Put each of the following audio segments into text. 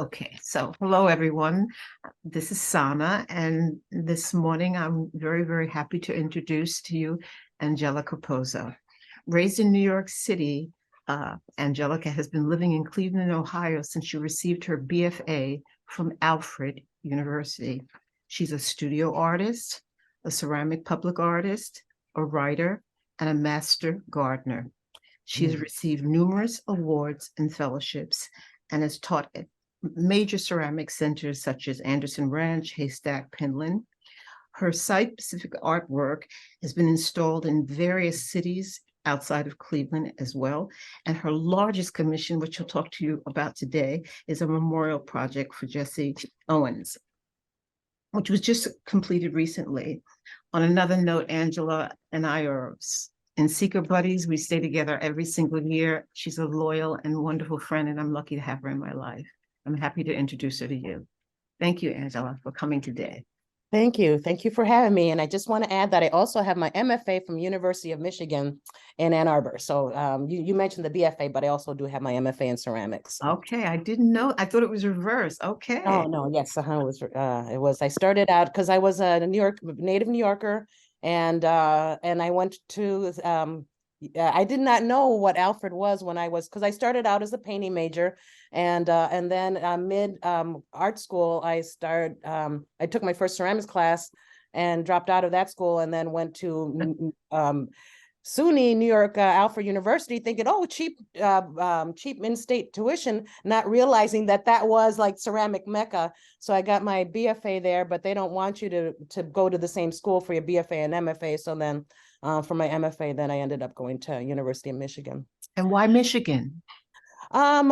Okay, so hello everyone. This is Sana, and this morning I'm very, very happy to introduce to you Angelica Pozo. Raised in New York City, Angelica has been living in Cleveland, Ohio since she received her BFA from Alfred University. She's a studio artist, a ceramic public artist, a writer, and a master gardener. She has received numerous awards and fellowships and has taught at major ceramic centers such as Anderson Ranch, Haystack, Penland. Her site-specific artwork has been installed in various cities outside of Cleveland as well. And her largest commission, which I'll talk to you about today, is a memorial project for Jesse Owens, which was just completed recently. On another note, Angela and I are in Seeker Buddies. We stay together every single year. She's a loyal and wonderful friend, and I'm lucky to have her in my life. I'm happy to introduce her to you. Thank you, Angela, for coming today. Thank you. Thank you for having me. And I just want to add that I also have my MFA from University of Michigan in Ann Arbor. So you mentioned the BFA, but I also do have my MFA in ceramics. Okay, I didn't know. I thought it was reversed. Okay. Oh, no, yes, it was. I started out because I was a native New Yorker, and I went to I did not know what Alfred was when because I started out as a painting major, and then mid art school I took my first ceramics class and dropped out of that school, and then went to SUNY New York Alfred University, thinking, oh, cheap in-state tuition, not realizing that was like ceramic mecca. So I got my BFA there, but they don't want you to go to the same school for your BFA and MFA. So then for my MFA, then I ended up going to University of Michigan. And why Michigan? Wayne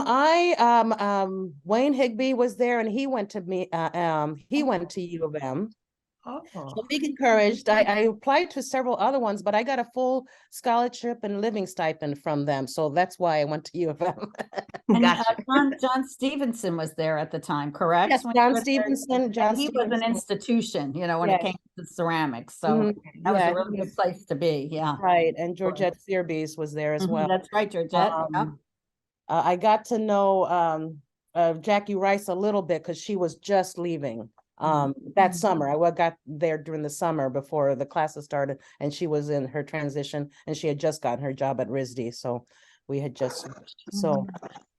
Higbee was there, and he went to U of M. Oh. So being encouraged, I applied to several other ones, but I got a full scholarship and living stipend from them. So that's why I went to U of M. Gotcha. John Stevenson was there at the time, correct? Yes, John Stevenson. He was an institution, when it came to ceramics. So that was a really good place to be. Yeah. Right. And Georgette Searby's was there as well. That's right, Georgette. I got to know Jackie Rice a little bit because she was just leaving. That summer. I got there during the summer before the classes started, and she was in her transition, and she had just gotten her job at RISD. So we had just switched. So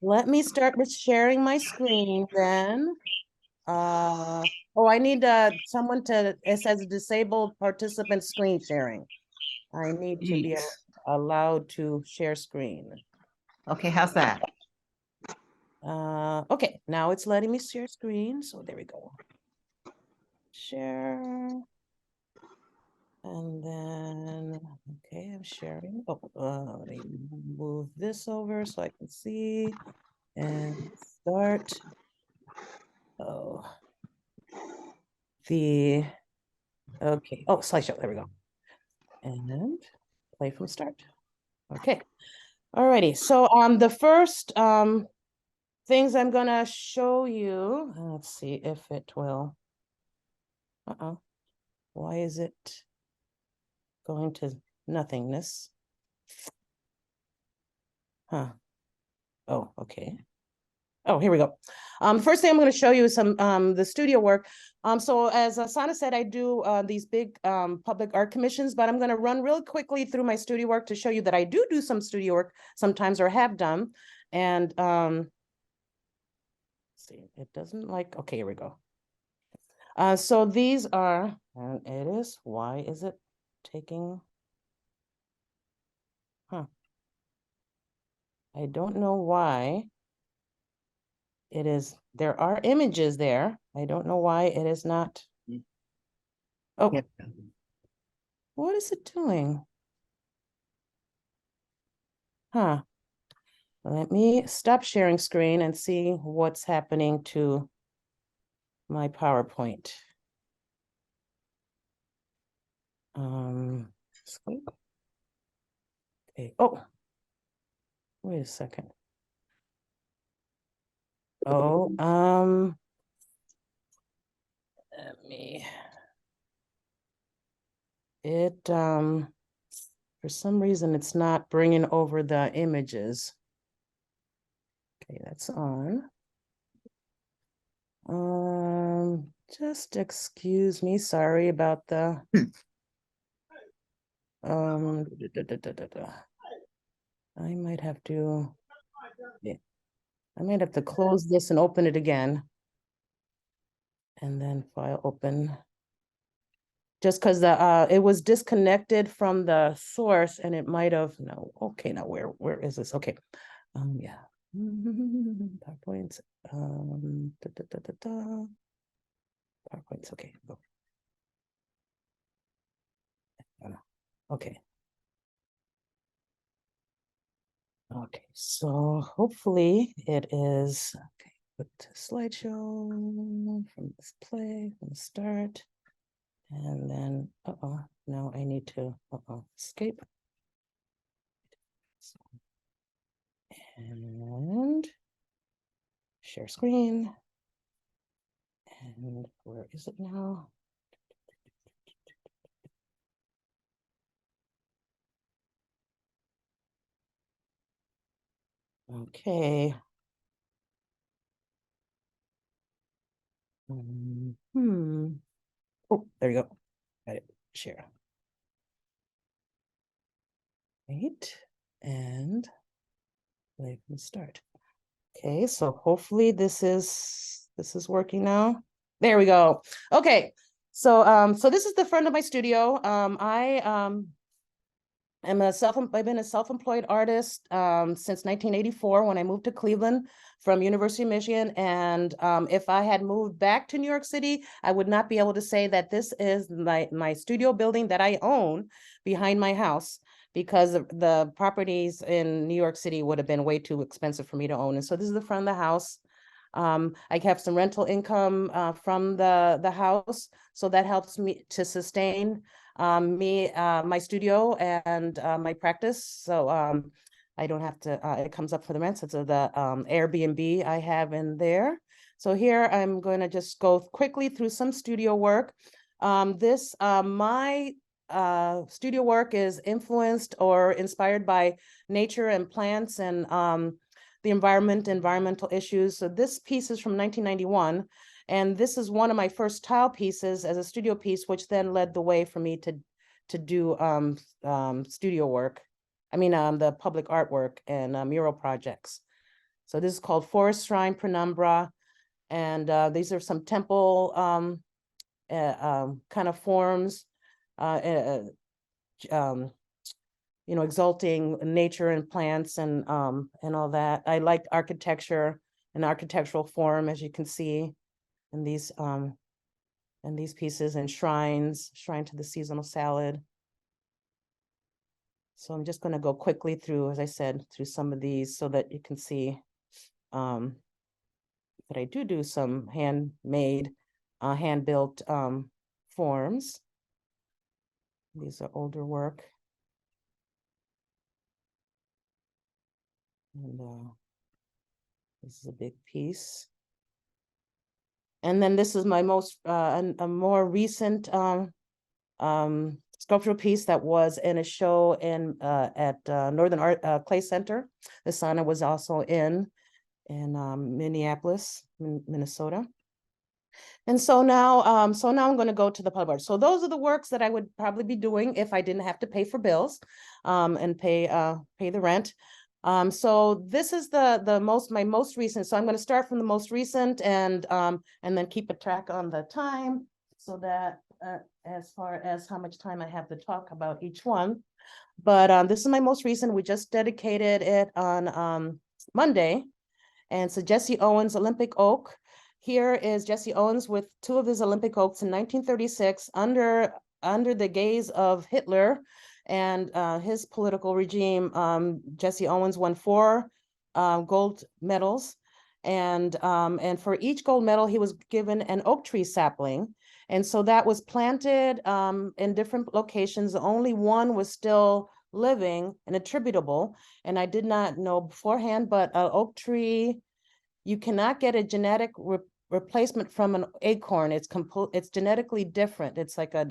let me start with sharing my screen then. I need someone it says disabled participant screen sharing. I need to be allowed to share screen. Okay, how's that? Okay, now it's letting me share screen. So there we go. Share, and then okay, I'm sharing. Let me move this over so I can see and start. Slideshow, there we go, and play from start. Okay, alrighty. So the first things I'm gonna show you. Let's see if it will. Why is it going to nothingness? Oh, okay. Oh, here we go. First thing I'm going to show you is some the studio work. So as Sana said, I do these big public art commissions, but I'm going to run real quickly through my studio work to show you that I do some studio work sometimes, or have done. And see, it doesn't okay, here we go. So these are, and it is, why is it taking, I don't know why it is, there are images there. I don't know why it is not. Oh, yep. What is it doing? Let me stop sharing screen and see what's happening to my PowerPoint. Okay. Oh, wait a second. Let me. For some reason, it's not bringing over the images. Okay, that's on. Just excuse me, sorry about the I might have to, yeah, I might have to close this and open it again. And then file open. Just because the it was disconnected from the source and it might have, no, okay, now where is this? Okay. Yeah. PowerPoints. PowerPoints, okay. Go. Okay. Okay, so hopefully it is, okay, put to slideshow from this play, from the start. And then, now I need to, escape. So, and share screen. And where is it now? Okay. Oh, there you go. Got it. Share. Right. And play from the start. Okay, so hopefully this is working now. There we go. Okay. So so this is the front of my studio. I've been a self-employed artist since 1984 when I moved to Cleveland from University of Michigan. And if I had moved back to New York City, I would not be able to say that this is my studio building that I own behind my house, because the properties in New York City would have been way too expensive for me to own. And so this is the front of the house. I have some rental income from the house, so that helps me to sustain my studio and my practice. So I don't have to, it comes up for the rent. So the Airbnb I have in there. So here I'm going to just go quickly through some studio work. My studio work is influenced or inspired by nature and plants and the environmental issues. So this piece is from 1991. And this is one of my first tile pieces as a studio piece, which then led the way for me to do studio work. I mean, the public artwork and mural projects. So this is called Forest Shrine Penumbra. And these are some temple kind of forms, exalting nature and plants and all that. I like architecture and architectural form, as you can see. And these pieces and shrine to the seasonal salad. So I'm just going to go quickly through, as I said, through some of these so that you can see that I do some handmade, hand-built forms. These are older work. And this is a big piece. And then this is my most a more recent sculptural piece that was in a show at Northern Art Clay Center. The Sana was also in Minneapolis, Minnesota. And so now I'm going to go to the public art. So those are the works that I would probably be doing if I didn't have to pay for bills and pay the rent. So this is my most recent. So I'm going to start from the most recent and then keep a track on the time so that as far as how much time I have to talk about each one. But this is my most recent. We just dedicated it on Monday. And so Jesse Owens Olympic Oak. Here is Jesse Owens with two of his Olympic oaks in 1936 under the gaze of Hitler and his political regime. Jesse Owens won 4 gold medals. And for each gold medal, he was given an oak tree sapling. And so that was planted in different locations. Only one was still living and attributable. And I did not know beforehand, but an oak tree, you cannot get a genetic replacement from an acorn. It's genetically different. It's like a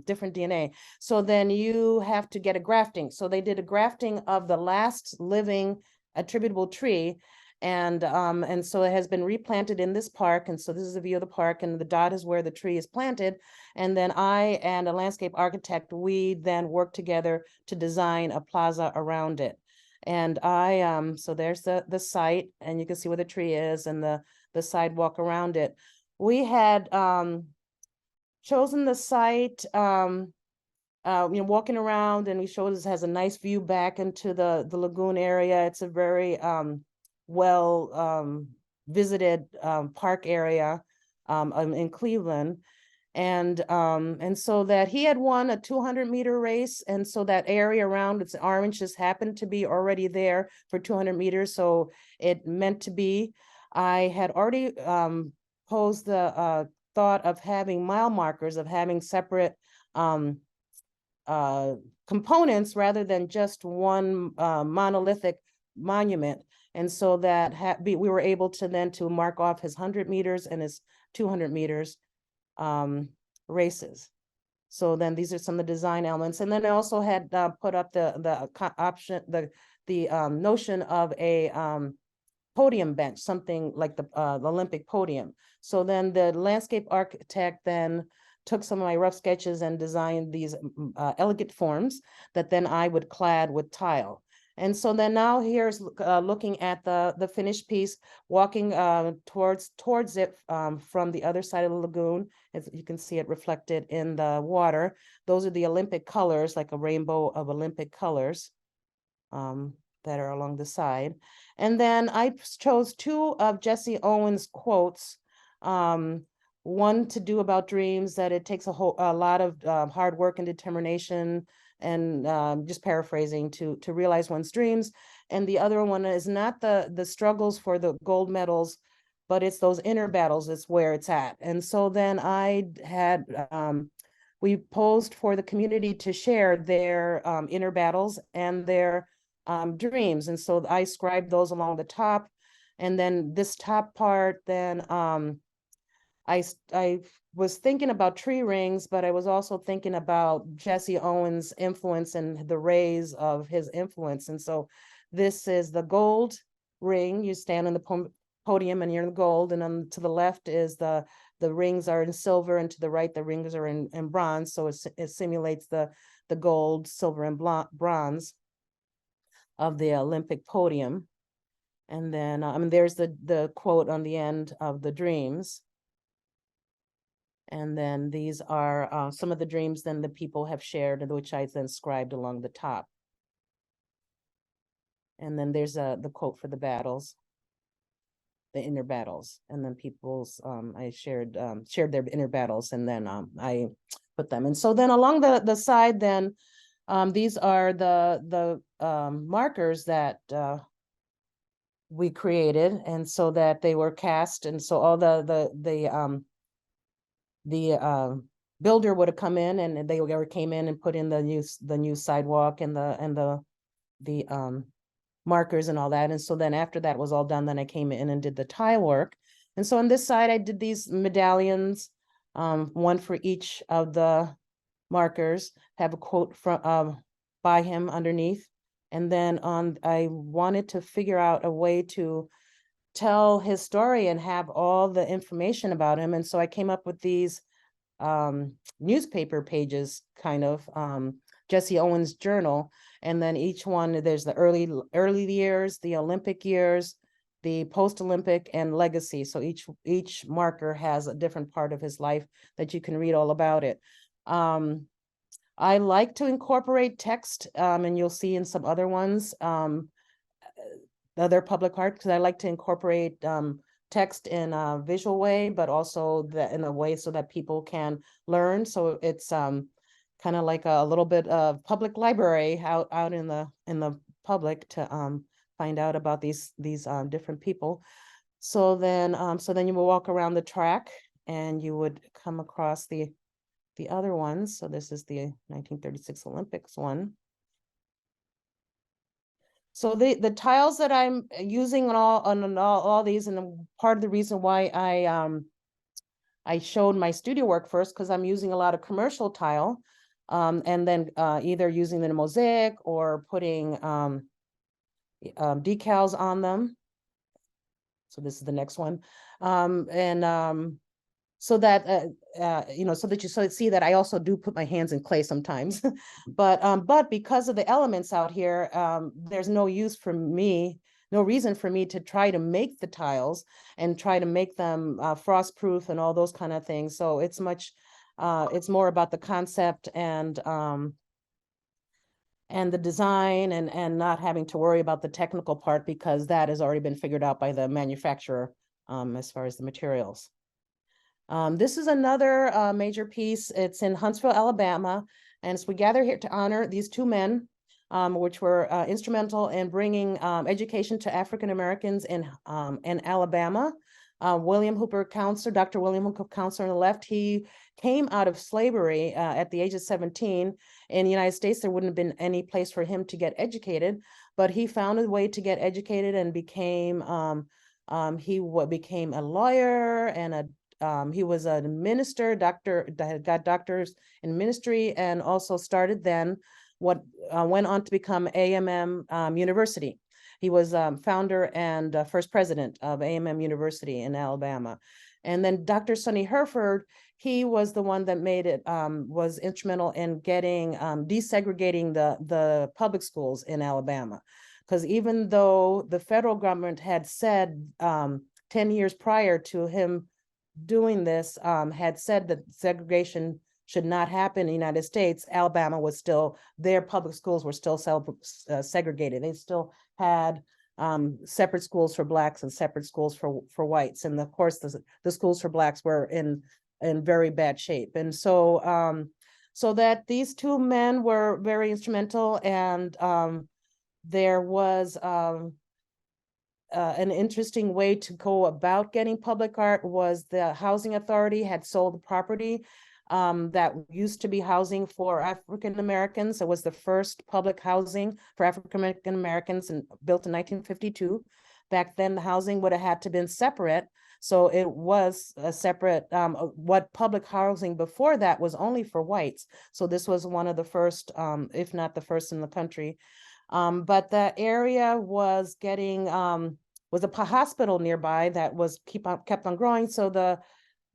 different DNA. So then you have to get a grafting. So they did a grafting of the last living attributable tree. And so it has been replanted in this park. And so this is a view of the park, and the dot is where the tree is planted. And then I and a landscape architect, we then worked together to design a plaza around it. And so there's the site, and you can see where the tree is and the sidewalk around it. We had chosen the site, walking around, and we showed this has a nice view back into the lagoon area. It's a very well visited park area in Cleveland. And so that he had won a 200-meter race, and so that area around it's orange just happened to be already there for 200 meters, so it meant to be. I had already posed the thought of having mile markers, of having separate components rather than just one monolithic monument. And so that we were able to then to mark off his 100 meters and his 200 meters races. So then these are some of the design elements. And then I also had put up the option, the notion of a podium bench, something like the Olympic podium. So then the landscape architect then took some of my rough sketches and designed these elegant forms that then I would clad with tile. And so then now here's looking at the finished piece, walking towards it from the other side of the lagoon. As you can see it reflected in the water. Those are the Olympic colors, like a rainbow of Olympic colors that are along the side. And then I chose two of Jesse Owens' quotes. One to do about dreams, that it takes a lot of hard work and determination, and just paraphrasing, to realize one's dreams. And the other one is not the struggles for the gold medals, but it's those inner battles, it's where it's at. And so then I had, we posed for the community to share their inner battles and their dreams. And so I scribed those along the top. And then this top part, then I was thinking about tree rings, but I was also thinking about Jesse Owens' influence and the rays of his influence. And so this is the gold ring. You stand on the podium and you're in gold, and then to the left is the rings are in silver, and to the right the rings are in bronze. So it simulates the gold, silver, and bronze of the Olympic podium. And then there's the quote on the end of the dreams. And then these are some of the dreams then the people have shared, which I then scribed along the top. And then there's the quote for the battles, the inner battles. And then people's, I shared their inner battles, and then I put them. And so then along the side, then these are the markers that we created, and so that they were cast. And so all the builder would have come in, and they came in and put in the new sidewalk and the markers and all that. And so then after that was all done, then I came in and did the tile work. And so on this side, I did these medallions, one for each of the markers, have a quote from by him underneath. And then I wanted to figure out a way to tell his story and have all the information about him. And so I came up with these newspaper pages, kind of Jesse Owens' journal. And then each one, there's the early years, the Olympic years, the post-Olympic, and legacy. So each marker has a different part of his life that you can read all about it. I like to incorporate text, and you'll see in some other ones, other public art, because I like to incorporate text in a visual way, but also in a way so that people can learn. So it's kind of like a little bit of public library out in the public to find out about these different people. So then you will walk around the track, and you would come across the other ones. So this is the 1936 Olympics one. So the tiles that I'm using on all these, and part of the reason why I showed my studio work first, because I'm using a lot of commercial tile, and then either using the mosaic or putting decals on them. So this is the next one. So that, so that you see that I also do put my hands in clay sometimes. But because of the elements out here, there's no reason for me to try to make the tiles and try to make them frost-proof and all those kind of things. So it's it's more about the concept and the design and not having to worry about the technical part, because that has already been figured out by the manufacturer as far as the materials. This is another major piece. It's in Huntsville, Alabama. And so we gather here to honor these two men, which were instrumental in bringing education to African Americans in Alabama. William Hooper Counselor, Dr. William Hooper Counselor on the left, he came out of slavery at the age of 17. In the United States, there wouldn't have been any place for him to get educated, but he found a way to get educated and became became a lawyer and he was a minister, doctor, that got doctors in ministry, and also started then what went on to become AMM University. He was founder and first president of AMM University in Alabama. And then Dr. Sonny Herford, he was the one that made it, was instrumental in getting, desegregating the public schools in Alabama. Because even though the federal government had said 10 years prior to him doing this, had said that segregation should not happen in the United States, Alabama was still, their public schools were still segregated. They still had separate schools for Blacks and separate schools for whites. And of course, the schools for Blacks were in very bad shape. And so, so that these two men were very instrumental, and there was an interesting way to go about getting public art was the housing authority had sold the property that used to be housing for African Americans. It was the first public housing for African Americans and built in 1952. Back then, the housing would have had to been separate. So it was a separate, what public housing before that was only for whites. So this was one of the first, if not the first in the country. But the area was getting, was a hospital nearby that was kept on growing. So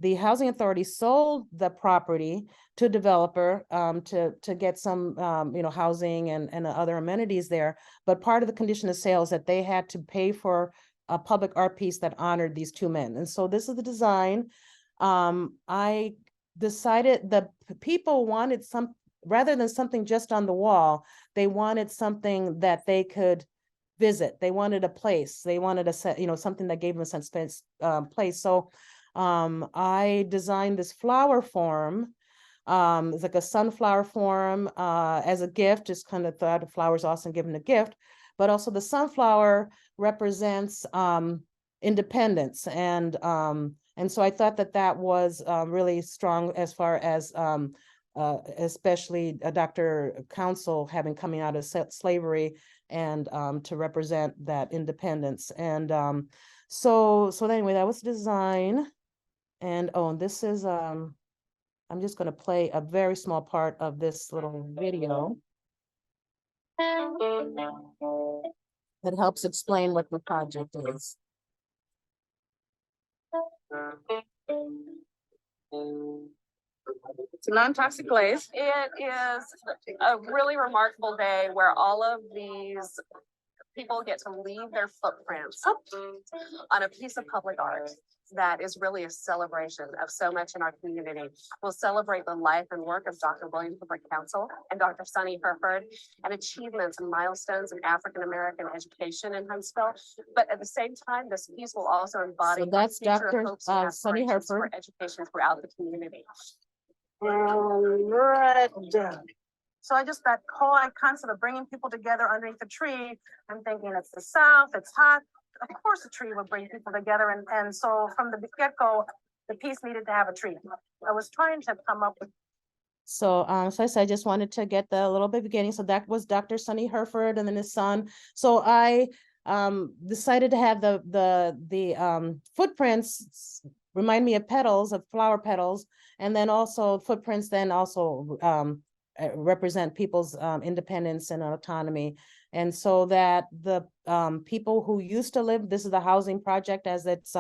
the housing authority sold the property to a developer to get some housing and other amenities there. But part of the condition of sale is that they had to pay for a public art piece that honored these two men. And so this is the design. I decided the people wanted rather than something just on the wall, they wanted something that they could visit. They wanted a place. They wanted a set, something that gave them a sense of place. So I designed this flower form. It's like a sunflower form as a gift. Just kind of thought of flowers awesome, given a gift, but also the sunflower represents independence, and so I thought that was really strong as far as especially Dr. Counsel having coming out of slavery and to represent that independence. And so anyway, that was design. And this is I'm just going to play a very small part of this little video that helps explain what the project is. It's a non-toxic glaze. It is a really remarkable day where all of these people get to leave their footprints on a piece of public art that is really a celebration of so much in our community. We'll celebrate the life and work of Dr. William Hooper Counsel and Dr. Sonny Herford and achievements and milestones in African-American education in Huntsville. But at the same time, this piece will also embody so that's Dr. Sonny Herford for education throughout the community. Right. So that whole concept of bringing people together underneath the tree, I'm thinking it's the South, it's hot. Of course, a tree would bring people together. And so from the get-go, the piece needed to have a tree. I was trying to come up with. So, so I said, I just wanted to get the little bit beginning. So that was Dr. Sonny Herford and then his son. So I decided to have the footprints remind me of petals, of flower petals, and then also footprints then also represent people's independence and autonomy. And so that the people who used to live, this is the housing project as it's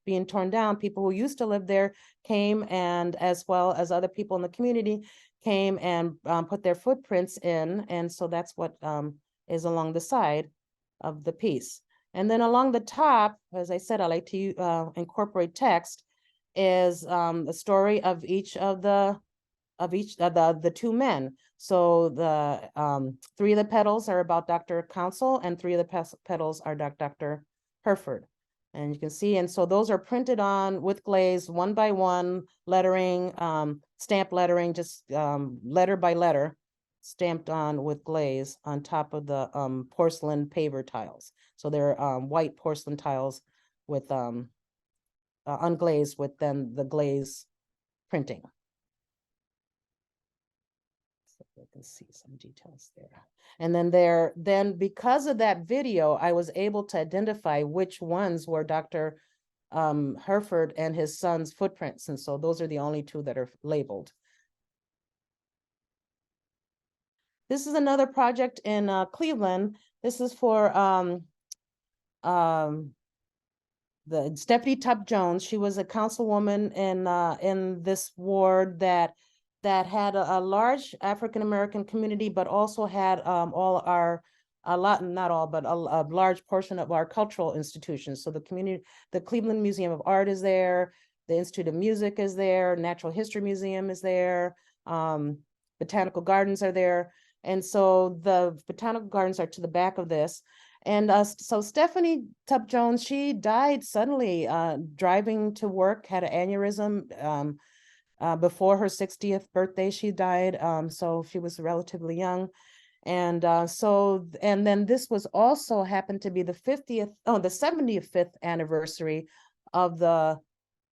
being torn down, people who used to live there came, and as well as other people in the community came and put their footprints in. And so that's what is along the side of the piece. And then along the top, as I said, I like to incorporate text, is the story of each of the two men. So the 3 of the petals are about Dr. Council, and 3 of the petals are Dr. Herford. And you can see, and so those are printed on with glaze, 1 by 1, lettering, stamp lettering, just letter by letter, stamped on with glaze on top of the porcelain paver tiles. So they're white porcelain tiles with unglazed with then the glaze printing. So you can see some details there. And then because of that video, I was able to identify which ones were Dr. Herford and his son's footprints. And so those are the only 2 that are labeled. This is another project in Cleveland. This is for the Stephanie Tubb Jones. She was a councilwoman in this ward that had a large African-American community, but also had a large portion of our cultural institutions. So the Cleveland Museum of Art is there, the Institute of Music is there, Natural History Museum is there, Botanical Gardens are there. And so the Botanical Gardens are to the back of this. And so Stephanie Tubb Jones, she died suddenly driving to work, had an aneurysm before her 60th birthday. She died, so she was relatively young. And and then this was also happened to be the 75th anniversary of the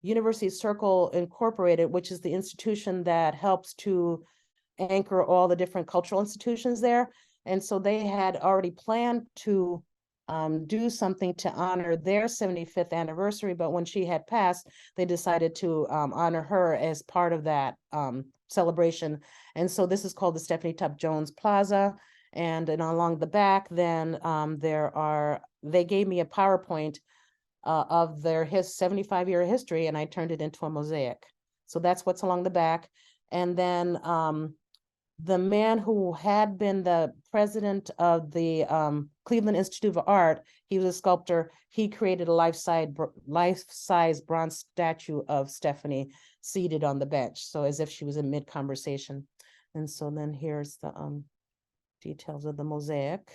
University Circle Incorporated, which is the institution that helps to anchor all the different cultural institutions there. And so they had already planned to do something to honor their 75th anniversary, but when she had passed, they decided to honor her as part of that celebration. And so this is called the Stephanie Tubb Jones Plaza. And along the back, then they gave me a PowerPoint of his 75-year history, and I turned it into a mosaic. So that's what's along the back. And then the man who had been the president of the Cleveland Institute of Art, he was a sculptor. He created a life-size bronze statue of Stephanie seated on the bench, so as if she was in mid-conversation. And so then here's the details of the mosaic.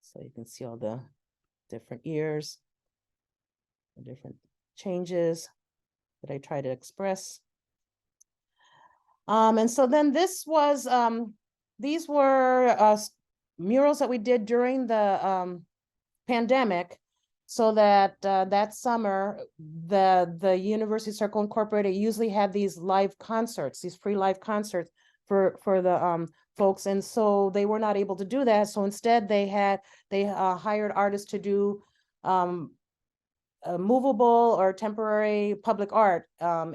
So you can see all the different years, the different changes that I try to express. And so then this was, these were murals that we did during the pandemic, so that that summer, the University Circle Incorporated usually had these live concerts, these free live concerts for the folks, and so they were not able to do that. So instead, they hired artists to do movable or temporary public art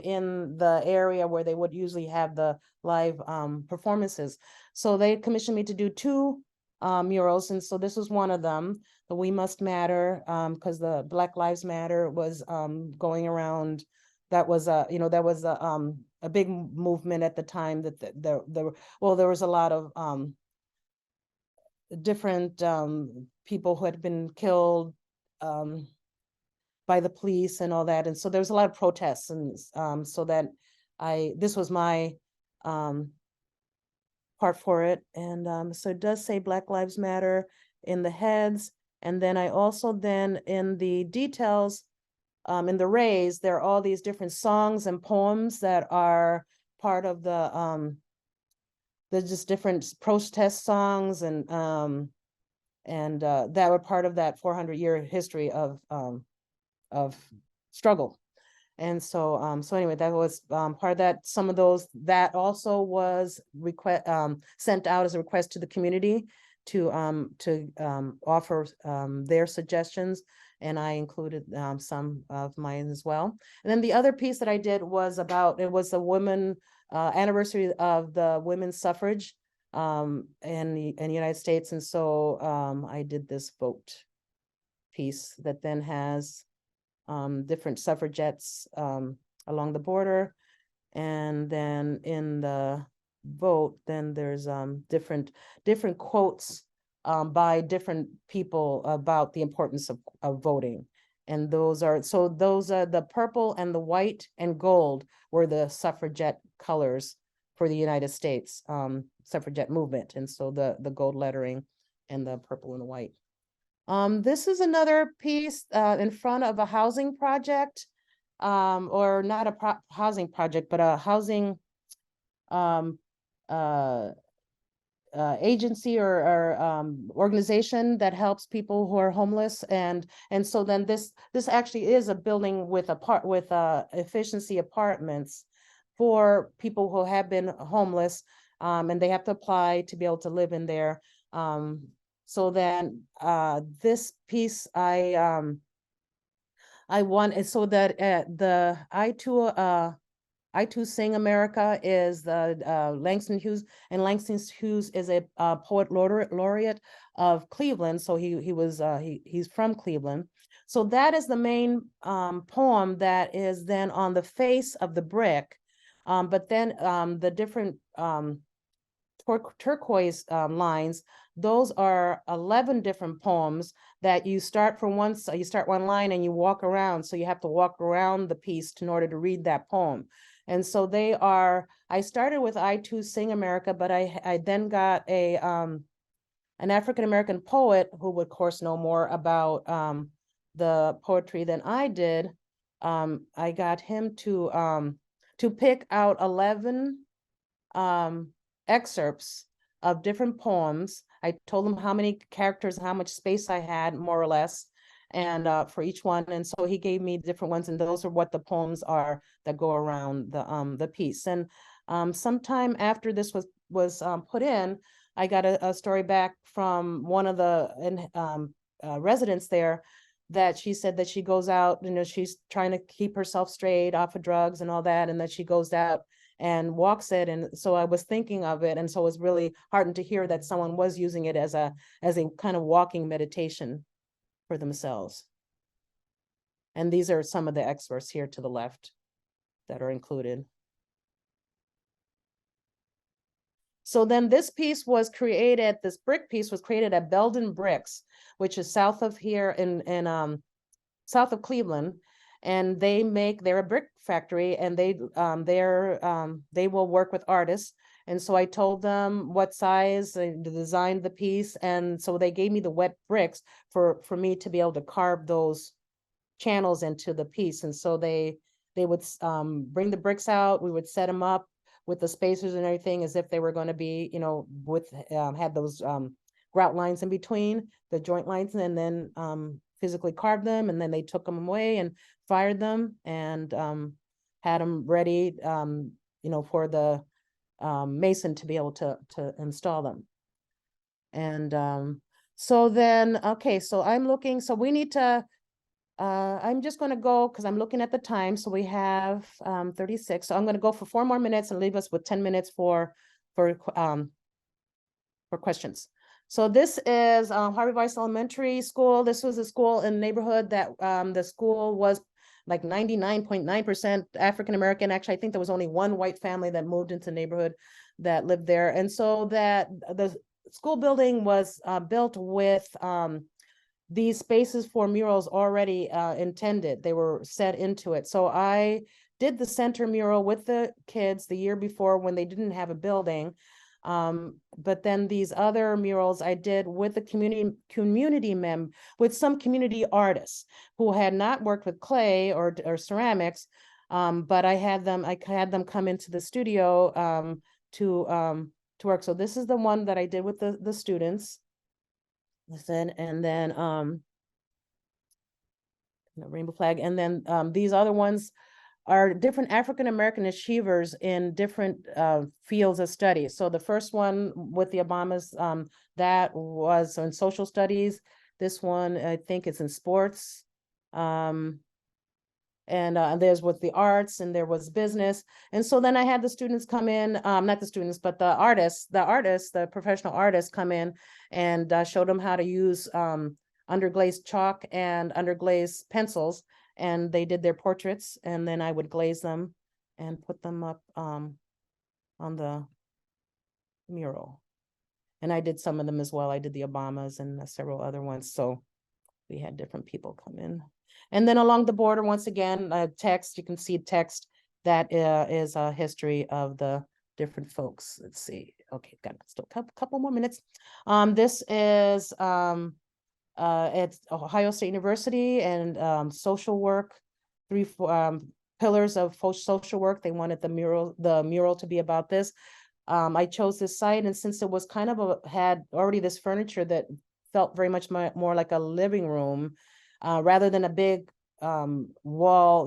in the area where they would usually have the live performances. So they commissioned me to do 2 murals, and so this was one of them, the We Must Matter, because the Black Lives Matter was going around. That was a big movement at the time, that there was a lot of different people who had been killed by the police and all that, and so there was a lot of protests, and so that this was my part for it. And so it does say Black Lives Matter in the heads, and then I also then in the details, in the rays, there are all these different songs and poems that are part of the just different protest songs, and that were part of that 400-year history of struggle. And so so anyway, that was part of that. Some of those that also was sent out as a request to the community to offer their suggestions, and I included some of mine as well. And then the other piece that I did was it was the women anniversary of the women's suffrage in the United States, and so I did this vote piece that then has different suffragettes along the border, and then in the vote, then there's different quotes by different people about the importance of voting. And those are the purple and the white and gold were the suffragette colors for the United States suffragette movement. And so the gold lettering and the purple and the white. This is another piece in front of a housing project, or not a housing project, but a housing agency or organization that helps people who are homeless, and so then this actually is a building with efficiency apartments for people who have been homeless, and they have to apply to be able to live in there. So then this piece I want, so that the I2 Sing America is the Langston Hughes, and Langston Hughes is a poet laureate of Cleveland. So he's from Cleveland. So that is the main poem that is then on the face of the brick. But then the different turquoise lines, those are 11 different poems that you start from one line and you walk around. So you have to walk around the piece in order to read that poem. And so I started with I2 Sing America, but I then got an African-American poet who would, of course, know more about the poetry than I did. I got him to pick out 11 excerpts of different poems. I told him how many characters, how much space I had, more or less, and for each one. And so he gave me different ones, and those are what the poems are that go around the piece. And sometime after this was put in, I got a story back from one of the residents there, that she said that she goes out, she's trying to keep herself straight off of drugs and all that, and that she goes out and walks it. And so I was thinking of it, and so it was really heartened to hear that someone was using it as a kind of walking meditation for themselves. And these are some of the excerpts here to the left that are included. So then this piece was created, this brick piece was created at Belden Bricks, which is south of here in south of Cleveland. And they're a brick factory, and they will work with artists. And so I told them what size to design the piece. And so they gave me the wet bricks for me to be able to carve those channels into the piece. And so they would bring the bricks out, we would set them up with the spacers and everything as if they were going to be, had those grout lines in between, the joint lines, and then physically carved them, and then they took them away and fired them, and had them ready, for the mason to be able to install them. And so then, okay, so I'm looking, so we need to, I'm just going to go, because I'm looking at the time, so we have 36, so I'm going to go for 4 more minutes and leave us with 10 minutes for questions. So this is Harvey Weiss Elementary School. This was a school in the neighborhood that the school was like 99.9% African-American. Actually, I think there was only one white family that moved into the neighborhood that lived there. And so that the school building was built with these spaces for murals already intended. They were set into it. So I did the center mural with the kids the year before when they didn't have a building. But then these other murals I did with the with some community artists who had not worked with clay or ceramics, but I had them come into the studio to work. So this is the one that I did with the students. And then the rainbow flag, and then these other ones are different African-American achievers in different fields of study. So the first one with the Obamas, that was in social studies. This one, I think it's in sports. And there's with the arts, and there was business. And so then I had the students come in, not the students, but the artists, the professional artists come in and showed them how to use underglazed chalk and underglazed pencils. And they did their portraits, and then I would glaze them and put them up on the mural. And I did some of them as well. I did the Obamas and several other ones. So we had different people come in. And then along the border, once again, text, you can see text that is a history of the different folks. Let's see. Okay, got still a couple more minutes. This is at Ohio State University, and social work, three pillars of social work. They wanted the mural to be about this. I chose this site, and since it was kind of had already this furniture that felt very much more like a living room, rather than a big wall,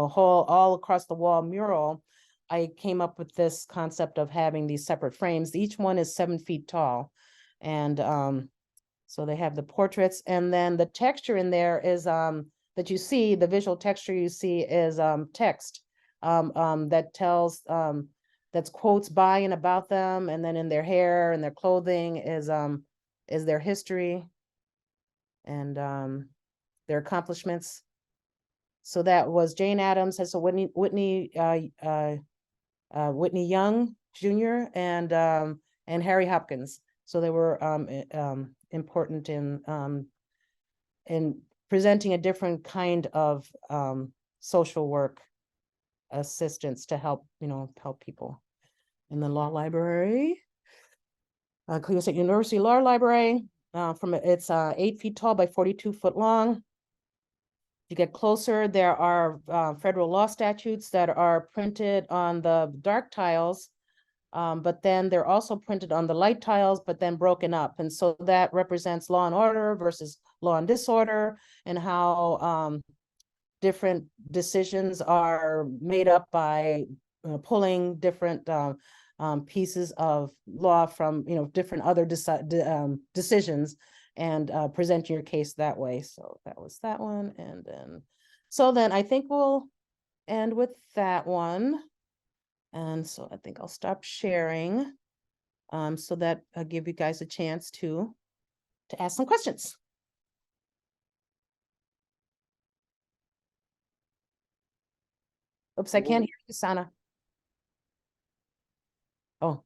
whole all across the wall mural, I came up with this concept of having these separate frames. Each one is 7 feet tall, and so they have the portraits, and then the texture in there is that you see, the visual texture you see is text that tells that's quotes by and about them, and then in their hair and their clothing is their history and their accomplishments. So that was Jane Addams, has a Whitney Young Jr. and Harry Hopkins. So they were important in presenting a different kind of social work assistance to help people. In the law library, Cleveland State University Law Library, it's 8 feet tall by 42 foot long. You get closer, there are federal law statutes that are printed on the dark tiles, but then they're also printed on the light tiles, but then broken up. And so that represents law and order versus law and disorder, and how different decisions are made up by pulling different pieces of law from different other decisions, and present your case that way. So that was that one. And then I think we'll end with that one. And so I think I'll stop sharing so that I'll give you guys a chance to ask some questions. Oops, I can't hear you, Sana. Oh.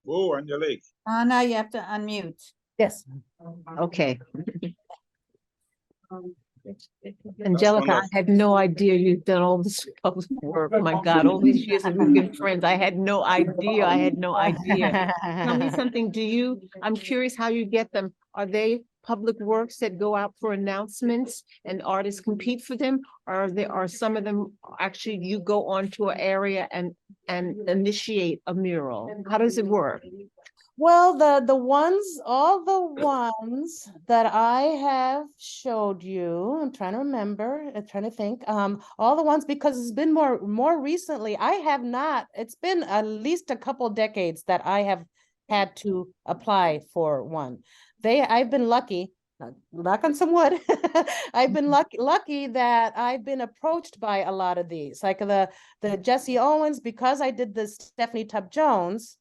Whoa, Angelique. Now you have to unmute. Yes. Okay. Angelica, I had no idea you've done all this public work. My God, all these years of we've been friends. I had no idea. I had no idea. Tell me something. I'm curious how you get them. Are they public works that go out for announcements and artists compete for them? Or are some of them actually you go onto an area and initiate a mural? How does it work? Well, all the ones that I have showed you, I'm trying to remember, I'm trying to think, all the ones, because it's been more recently, I have not, it's been at least a couple decades that I have had to apply for one. I've been lucky, knock on some wood, I've been lucky that I've been approached by a lot of these, like the Jesse Owens, because I did the Stephanie Tubb Jones.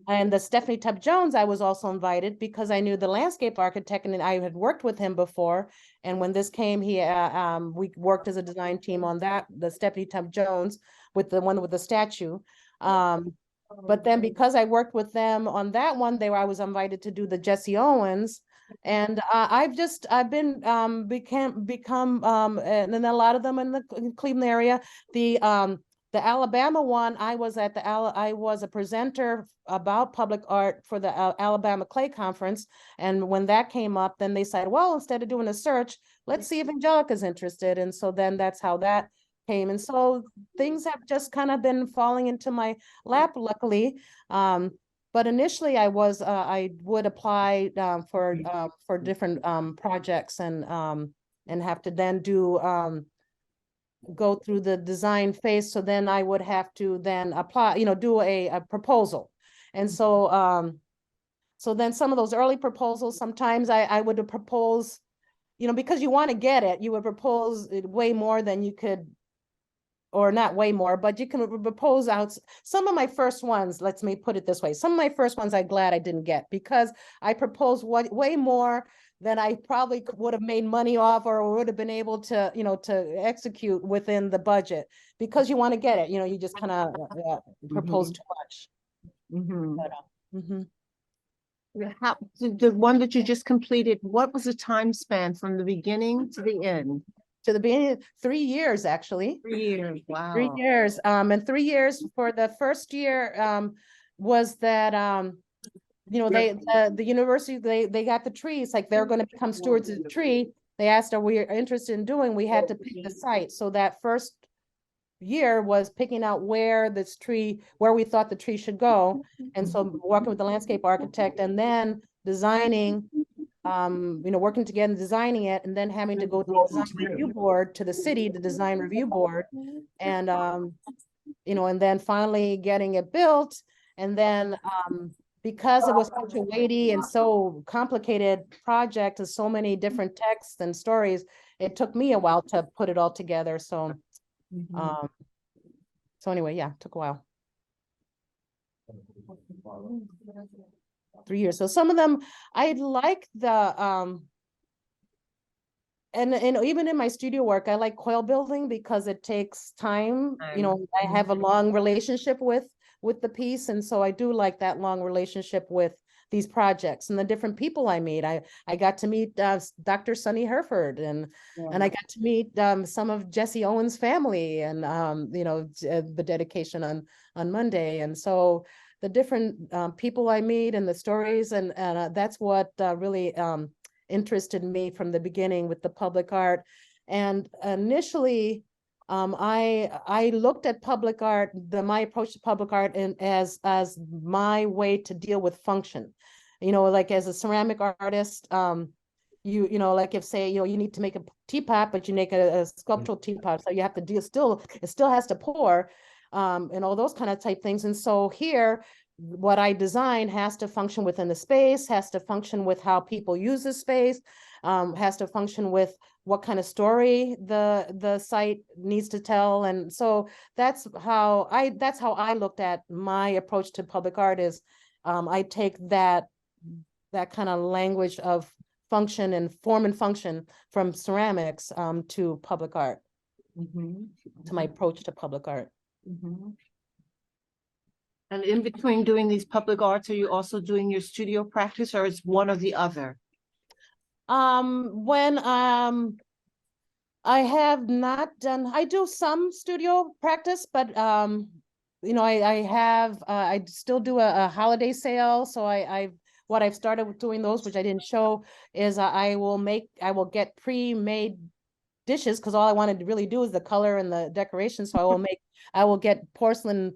And the Stephanie Tubb Jones, I was also invited because I knew the landscape architect, and I had worked with him before. And when this came, we worked as a design team on that, the Stephanie Tubb Jones, with the one with the statue. But then because I worked with them on that one, I was invited to do the Jesse Owens. And I've been become and a lot of them in the Cleveland area. The Alabama one, I was a presenter about public art for the Alabama Clay Conference. And when that came up, then they said, well, instead of doing a search, let's see if Angelica's interested. And so then that's how that came. And so things have just kind of been falling into my lap, luckily. But initially I would apply for different projects and have to then do go through the design phase. So then I would have to then apply, do a proposal. And so, so then some of those early proposals, sometimes I would propose, because you want to get it, you would propose way more than you could, or not way more, but you can propose out. Some of my first ones, let me put it this way, some of my first ones I'm glad I didn't get, because I proposed way more than I probably would have made money off or would have been able to, to execute within the budget, because you want to get it, you just kind of propose too much. Mhm. But, How, the one that you just completed, what was the time span from the beginning to the end? to the beginning, 3 years, actually. 3 years, 3 wow. years. And 3 years for the first year was that the university, they got the trees, like they're going to become stewards of the tree. They asked, are we interested in doing? We had to pick the site. So that first year was picking out where we thought the tree should go. And so working with the landscape architect, and then designing, working together, designing it, and then having to go to the design review board, to the city, the design review board, and and then finally getting it built. And then because it was such a weighty and so complicated project, and so many different texts and stories, it took me a while to put it all together. So so anyway, yeah, it took a while. 3 years. So some of them, I like the and even in my studio work, I like coil building because it takes time. I have a long relationship with the piece, and so I do like that long relationship with these projects and the different people I meet. I got to meet Dr. Sonny Herford, and I got to meet some of Jesse Owens' family, and the dedication on Monday. And so the different people I meet and the stories, and that's what really interested me from the beginning with the public art. And initially, I looked at public art, my approach to public art, and as my way to deal with function. Like as a ceramic artist, like if say, you need to make a teapot, but you make a sculptural teapot, so you have to it still has to pour, and all those kind of type things. And so here, what I design has to function within the space, has to function with how people use the space, has to function with what kind of story the site needs to tell. And so that's how I looked at my approach to public art. Is I take that kind of language of function and form and function from ceramics to public art, to my approach to public art. And in between doing these public arts, are you also doing your studio practice, or is one or the other? When I have not done, I do some studio practice, but I still do a holiday sale. So what I've started with doing those, which I didn't show, is I will get pre-made dishes, because all I wanted to really do is the color and the decoration. So I will get porcelain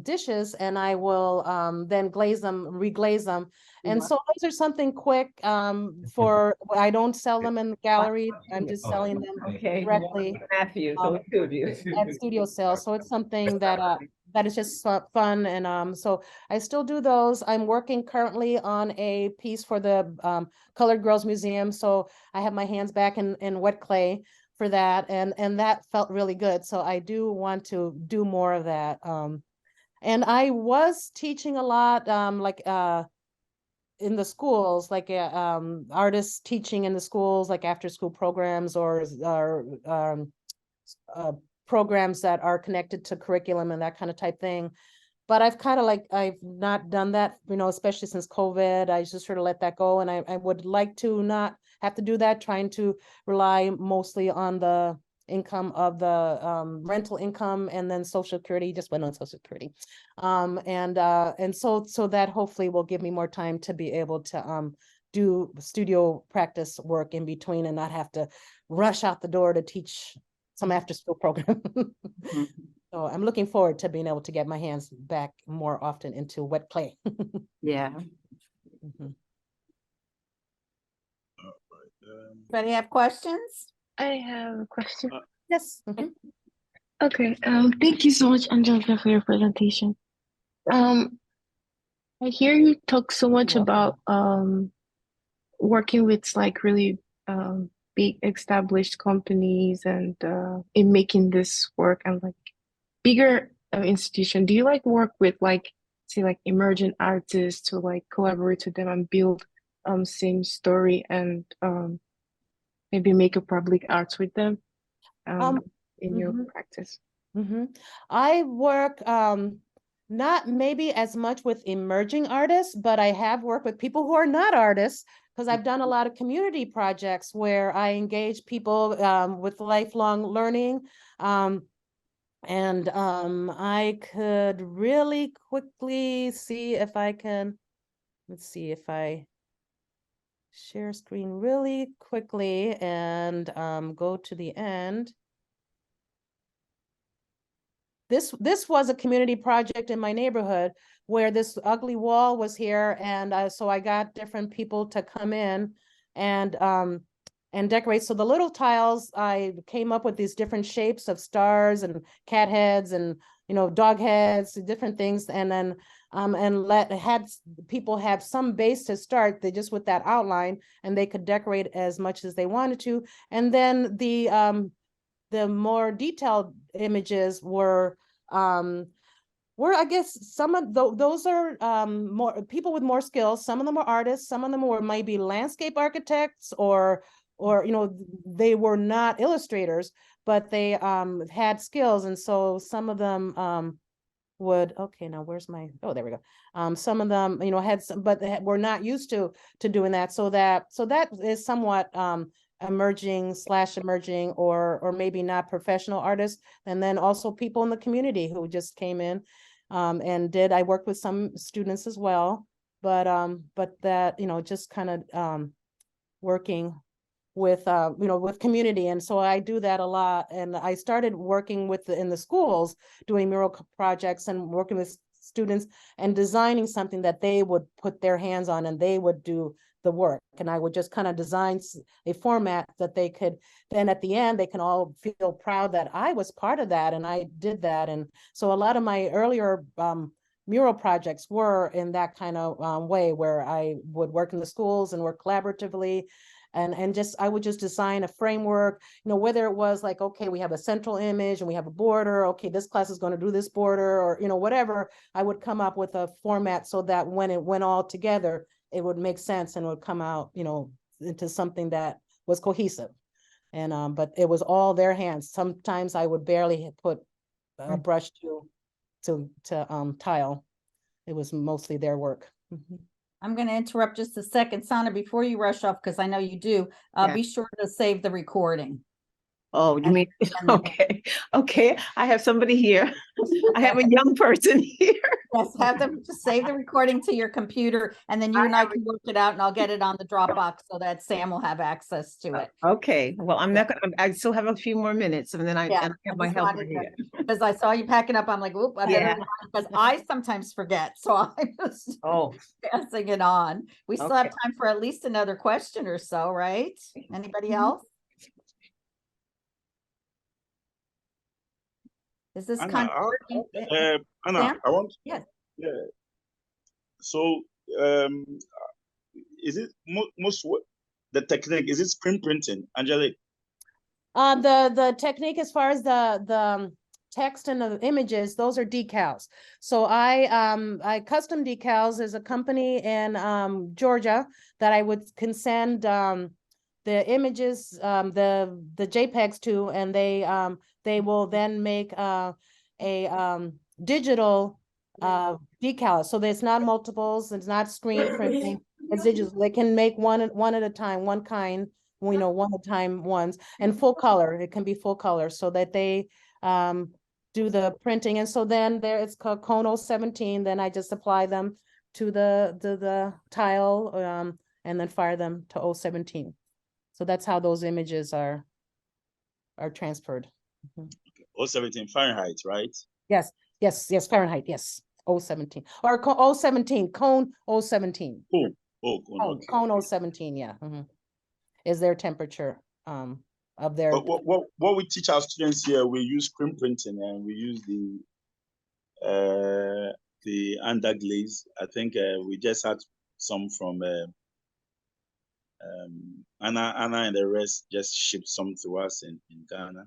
dishes, and I will then reglaze them. And so those are something quick I don't sell them in the gallery. I'm just selling them directly Matthew, at studio sales. So it's something that is just fun. And so I still do those. I'm working currently on a piece for the Colored Girls Museum. So I have my hands back in wet clay for that. And that felt really good. So I do want to do more of that. And I was teaching a lot, in the schools, like artists teaching in the schools, like after school programs or programs that are connected to curriculum and that kind of type thing. But I've not done that, especially since COVID. I just sort of let that go. And I would like to not have to do that, trying to rely mostly on the income of the rental income, and then Social Security. Just went on Social Security, and so that hopefully will give me more time to be able to do studio practice work in between, and not have to rush out the door to teach some after school program. So I'm looking forward to being able to get my hands back more often into wet clay. Yeah. Anybody have questions? I have a question. Yes. Mhm. Okay, thank you so much, Angelica, for your presentation. I hear you talk so much You're welcome. about working with like really big established companies and in making this work and like bigger institution. Do you like work with like say like emerging artists to like collaborate with them and build same story and maybe make a public arts with them Um, in your mhm. practice? I work not maybe as much with emerging artists, but I have worked with people who are not artists because I've done a lot of community projects where I engage people with lifelong learning. I could really quickly see if I can, let's see if I share screen really quickly and go to the end. This was a community project in my neighborhood where this ugly wall was here, and so I got different people to come in and decorate. So the little tiles, I came up with these different shapes of stars and cat heads and dog heads, different things, and then had people have some base to start. They just with that outline, and they could decorate as much as they wanted to, and then the more detailed images were I guess some of those are more people with more skills. Some of them are artists, some of them were maybe landscape architects or they were not illustrators, but they had skills, and so some of them would, okay, now where's my, oh, there we go. Some of them had some, but they were not used to doing that, so that is somewhat emerging or maybe not professional artists. And then also people in the community who just came in I worked with some students as well, but that just kind of working with with community. And so I do that a lot, and I started working with in the schools doing mural projects and working with students and designing something that they would put their hands on and they would do the work, and I would just kind of design a format that they could then at the end they can all feel proud that I was part of that and I did that. And so a lot of my earlier mural projects were in that kind of way, where I would work in the schools and work collaboratively, and just I would just design a framework, whether it was like, okay, we have a central image and we have a border, okay, this class is going to do this border, or whatever. I would come up with a format so that when it went all together, it would make sense and would come out into something that was cohesive. And but it was all their hands. Sometimes I would barely put a brush to tile. It was mostly their work. I'm going to interrupt just a second, Sana, before you rush off, because I know you do. Yeah. Be sure to save the recording. Oh, you mean, okay. Okay, I have somebody here. I have a young person here. Yes, have them just save the recording to your computer, and then you and I can work it out, and I'll get it on the Dropbox so that Sam will have access to it. Okay, well, I'm not gonna, I still have a few more minutes, and then I have my helper here. Because I saw you packing up, I'm like, whoop, I better, because I sometimes forget, so I'm just passing it on. We still have time for at least another question or so, right? Anybody else? Is this Anna, kind of Anna, I want. Yes. Yeah. So, is it most the technique? Is it screen printing, Angelique? The technique as far as the text and the images, those are decals. So I custom decals. There's a company in Georgia that I can send the images, the JPEGs to, and they will then make a digital decal. So there's not multiples, it's not screen printing, it's digital. They can make one at a time, one kind, one at a time ones, and full color. It can be full color, so that they do the printing. And so then there it's called Cone 017. Then I just apply them to the tile and then fire them to 017. So that's how those images are transferred. 017 Fahrenheit, right? Yes, Fahrenheit, yes. 017 or 017, Cone 017. Oh, Cone 017, yeah. Is their temperature of their. But what we teach our students here, we use screen printing and we use the underglaze. I think we just had some from Anna and the rest just shipped some to us in Ghana.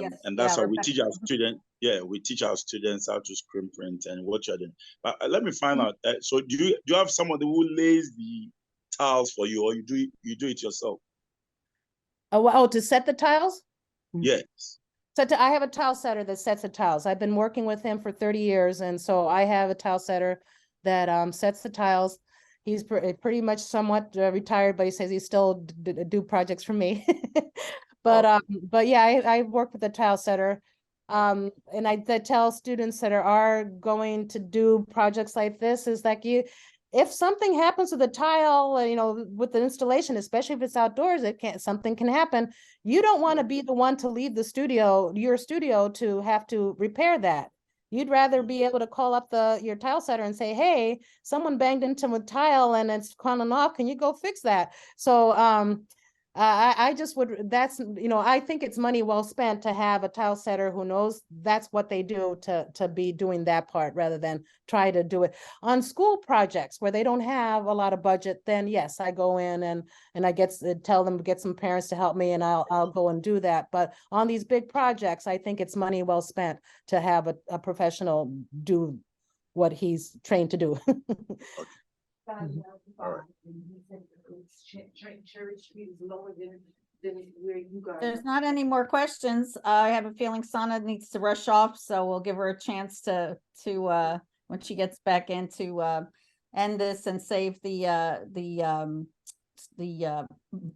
Yes, And that's yeah, how we teach our students. Yeah, we teach our students how to screen print and what you're doing. But let me find out. So do you have somebody who lays the tiles for you, or you do it yourself? Oh, to set the tiles? Yes. So I have a tile setter that sets the tiles. I've been working with him for 30 years. And so I have a tile setter that sets the tiles. He's pretty much somewhat retired, but he says he still do projects for me. But yeah, I work with a tile setter. And I tell students that are going to do projects like this is like if something happens with a tile, you know, with the installation, especially if it's outdoors, something can happen. You don't want to be the one to leave the studio, your studio, to have to repair that. You'd rather be able to call up your tile setter and say, hey, someone banged into a tile and it's crawling off. Can you go fix that? So I just would, I think it's money well spent to have a tile setter who knows that's what they do to be doing that part rather than try to do it on school projects where they don't have a lot of budget. Then yes, I go in and I tell them to get some parents to help me and I'll go and do that. But on these big projects, I think it's money well spent to have a professional do what he's trained to do. There's not any more questions. I have a feeling Sana needs to rush off, so we'll give her a chance to when she gets back in to end this and save the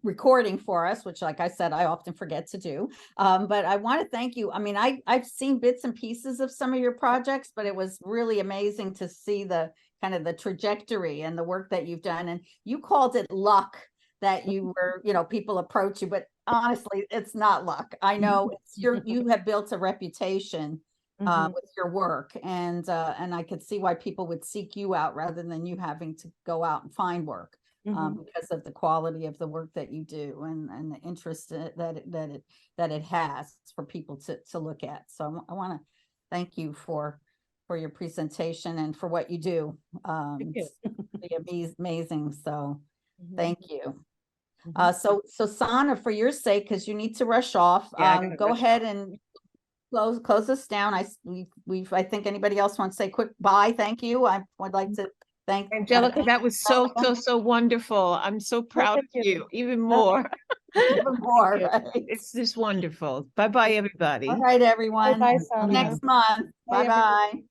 recording for us, which, like I said, I often forget to do. But I want to thank you. I mean, I've seen bits and pieces of some of your projects, but it was really amazing to see the kind of the trajectory and the work that you've done. And you called it luck that you were, people approach you, but honestly, it's not luck. I know you have built a reputation with your work, and I could see why people would seek you out rather than you having to go out and find work. Because of the quality of the work that you do and the interest that it has for people to look at. So I want to thank you for your presentation and for what you do. It's amazing. So thank you. So Sana, for your sake, because you need to rush off, go ahead and close us down. I think anybody else wants to say quick bye? Thank you. I would like to thank Angelica. That was so wonderful. I'm so proud of you, even more. Even more, right? It's just wonderful. Bye-bye, everybody. All right, everyone. Bye, Sana. Next month. Bye-bye.